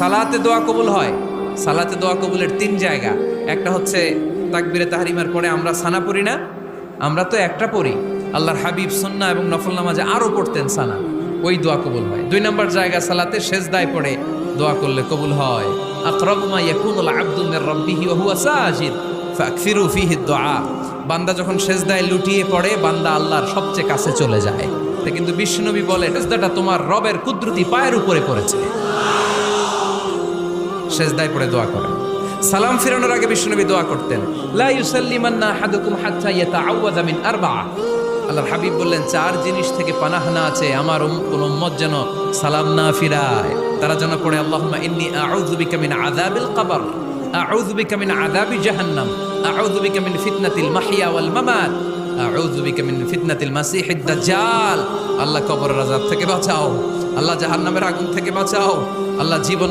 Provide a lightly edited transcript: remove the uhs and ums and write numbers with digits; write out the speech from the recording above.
সালাতে দোয়া কবুল হয়। সালাতে দোয়া কবুলের তিন জায়গা। একটা হচ্ছে তাকবীরে তাহরিমার পরে আমরা সানা পড়ি না, আমরা তো একটা পড়ি, আল্লাহর হাবিব সুন্নাহ এবং নফল নামাজে আরো পড়তেন সানা, ওই দোয়া কবুল হয়। দুই নম্বর জায়গা সালাতে সেজদায় পড়ে দোয়া করলে কবুল হয়। আকরাবু মা ইয়াকুনুল আবদু মির রাব্বিহি ওয়া হুয়া সাজিদ ফাকসিরু ফীহি দুআ। বান্দা যখন সেজদায় লুটিয়ে পড়ে বান্দা আল্লাহর সবচেয়ে কাছে চলে যায়। তা কিন্তু বিশ্বনবী বলে সেজদাটা তোমার রবের কুদরতি পায়ের উপরে পড়েছে। সেজদায় পড়ে দোয়া করেন। সালাম ফিরানোর আগে বিশ্বনবী দোয়া করতেন, লা ইউসাল্লিমান্না আহাদুকুম হাত্তা ইয়াতাআওয়াযা মিন আরবা'a। আল্লাহর হাবিব বললেন, চার জিনিস থেকে পানাহ না আছে আমার কোন উম্মত যেন সালাম না ফিরায়। তারা যেন পড়ে, আল্লাহুম্মা ইন্নী আউযু বিকা মিন আযাবিল কবর, আউযু বিকা মিন আযাবি জাহান্নাম, আউযু বিকা মিন ফিতনাতিল মাহইয়া ওয়াল মামাত, আউযু বিকা মিন ফিতনাতিল মাসিহিদ দাজ্জাল। আল্লাহ কবরের আযাব থেকে বাঁচাও, আল্লাহ জাহান্নামের আগুন থেকে বাঁচাও, আল্লাহ জীবন